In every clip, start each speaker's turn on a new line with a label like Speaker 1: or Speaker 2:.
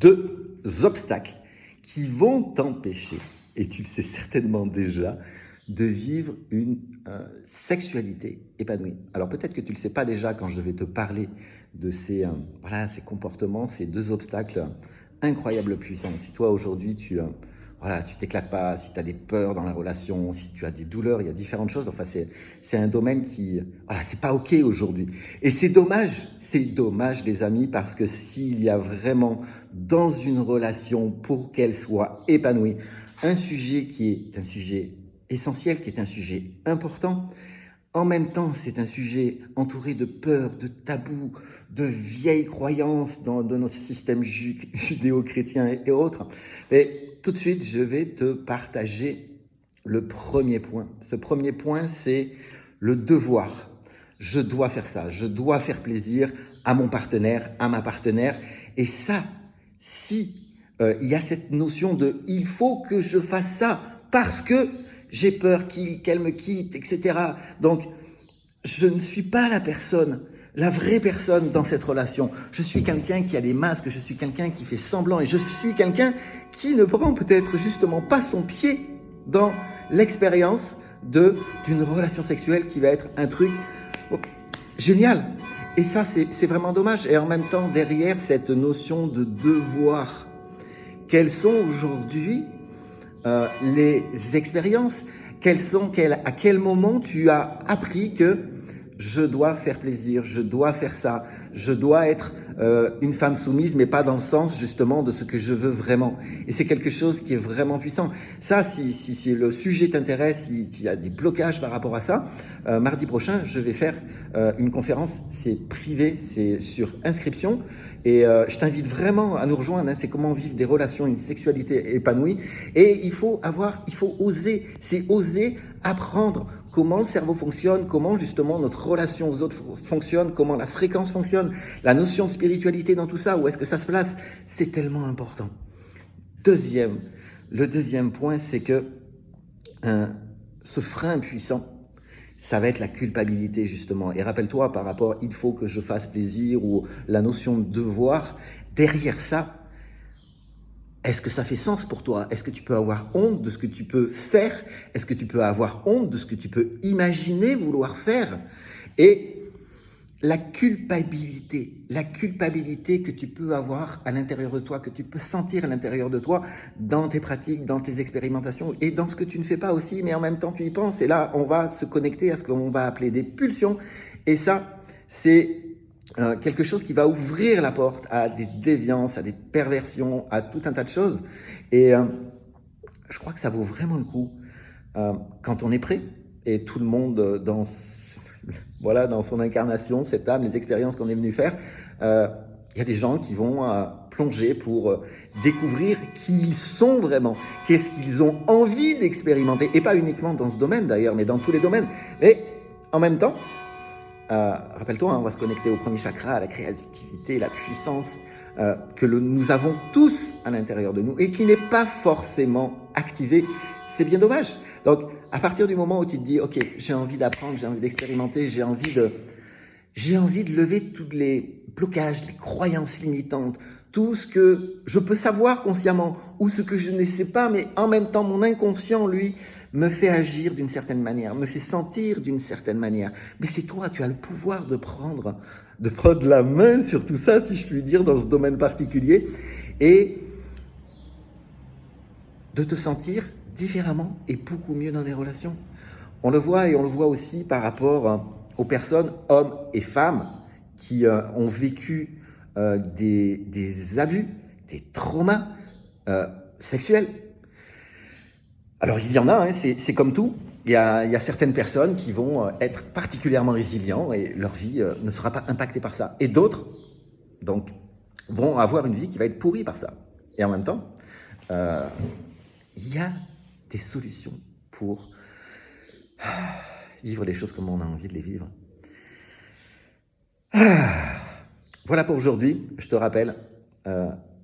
Speaker 1: deux obstacles qui vont t'empêcher, et tu le sais certainement déjà, de vivre une sexualité épanouie. Alors peut-être que tu ne le sais pas déjà quand je vais te parler de ces comportements, ces deux obstacles incroyablement puissants. Si toi aujourd'hui tu t'éclates pas, si tu as des peurs dans la relation, si tu as des douleurs, il y a différentes choses. Enfin, c'est un domaine qui, c'est pas OK aujourd'hui. Et c'est dommage les amis, parce que s'il y a vraiment dans une relation, pour qu'elle soit épanouie, un sujet qui est un sujet essentiel, qui est un sujet important, en même temps, c'est un sujet entouré de peurs, de tabous, de vieilles croyances de notre système judéo-chrétien et autres. Et tout de suite, je vais te partager le premier point. Ce premier point, c'est le devoir. Je dois faire ça, je dois faire plaisir à mon partenaire, à ma partenaire. Et ça, si il y a cette notion de « il faut que je fasse ça parce que j'ai peur qu'elle me quitte, etc. » Donc, je ne suis pas la vraie personne dans cette relation. Je suis quelqu'un qui a des masques, je suis quelqu'un qui fait semblant et je suis quelqu'un qui ne prend peut-être justement pas son pied dans l'expérience d'une relation sexuelle qui va être un truc génial. Et ça, c'est vraiment dommage. Et en même temps, derrière cette notion de devoir, quelles sont aujourd'hui les expériences, à quel moment tu as appris que je dois faire plaisir, je dois faire ça, je dois être une femme soumise, mais pas dans le sens justement de ce que je veux vraiment. Et c'est quelque chose qui est vraiment puissant. Ça, si le sujet t'intéresse, s'il y a des blocages par rapport à ça, mardi prochain, je vais faire une conférence, c'est privé, c'est sur inscription. Et je t'invite vraiment à nous rejoindre, c'est comment vivre des relations, une sexualité épanouie. Et il faut oser, c'est oser apprendre comment le cerveau fonctionne, comment justement notre relation aux autres fonctionne, comment la fréquence fonctionne, la notion de spiritualité dans tout ça, où est-ce que ça se place, c'est tellement important. Le deuxième point, c'est que ce frein puissant, ça va être la culpabilité justement. Et rappelle-toi par rapport « il faut que je fasse plaisir » ou la notion de devoir, derrière ça, est-ce que ça fait sens pour toi? Est-ce que tu peux avoir honte de ce que tu peux faire? Est-ce que tu peux avoir honte de ce que tu peux imaginer vouloir faire? Et la culpabilité que tu peux avoir à l'intérieur de toi, que tu peux sentir à l'intérieur de toi, dans tes pratiques, dans tes expérimentations et dans ce que tu ne fais pas aussi, mais en même temps tu y penses. Et là, on va se connecter à ce qu'on va appeler des pulsions. Et ça, c'est quelque chose qui va ouvrir la porte à des déviances, à des perversions, à tout un tas de choses. Et je crois que ça vaut vraiment le coup quand on est prêt, et tout le monde dans son incarnation, cette âme, les expériences qu'on est venu faire, il y a des gens qui vont plonger pour découvrir qui ils sont vraiment, qu'est-ce qu'ils ont envie d'expérimenter, et pas uniquement dans ce domaine d'ailleurs, mais dans tous les domaines. Et en même temps, rappelle-toi, on va se connecter au premier chakra, à la créativité, la puissance que nous avons tous à l'intérieur de nous et qui n'est pas forcément activée. C'est bien dommage. Donc, à partir du moment où tu te dis, ok, j'ai envie d'apprendre, j'ai envie d'expérimenter, j'ai envie de lever tous les blocages, les croyances limitantes, tout ce que je peux savoir consciemment ou ce que je ne sais pas, mais en même temps, mon inconscient, lui, me fait agir d'une certaine manière, me fait sentir d'une certaine manière. Mais c'est toi, tu as le pouvoir de prendre la main sur tout ça, si je puis dire, dans ce domaine particulier, et de te sentir différemment et beaucoup mieux dans les relations. On le voit, et on le voit aussi par rapport aux personnes, hommes et femmes, qui ont vécu des abus, des traumas sexuels. Alors il y en a, c'est comme tout. Il y a certaines personnes qui vont être particulièrement résilients et leur vie ne sera pas impactée par ça. Et d'autres, donc, vont avoir une vie qui va être pourrie par ça. Et en même temps, il y a des solutions pour vivre les choses comme on a envie de les vivre. Voilà pour aujourd'hui. Je te rappelle,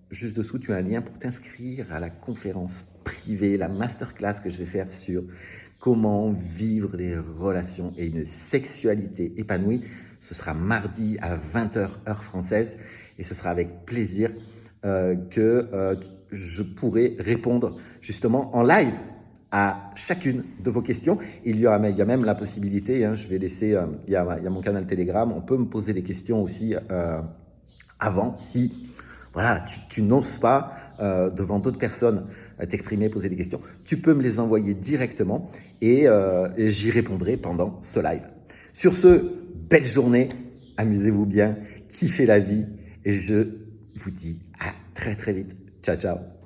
Speaker 1: juste dessous, tu as un lien pour t'inscrire à la conférence privée, la masterclass que je vais faire sur comment vivre des relations et une sexualité épanouie. Ce sera mardi à 20h heure française et ce sera avec plaisir je pourrai répondre justement en live à chacune de vos questions. Il y a même la possibilité, je vais laisser, il y a mon canal Telegram, on peut me poser des questions aussi avant, si voilà, tu n'oses pas devant d'autres personnes t'exprimer, poser des questions, tu peux me les envoyer directement et j'y répondrai pendant ce live. Sur ce, belle journée, amusez-vous bien, kiffez la vie et je vous dis à très très vite. Ciao, ciao.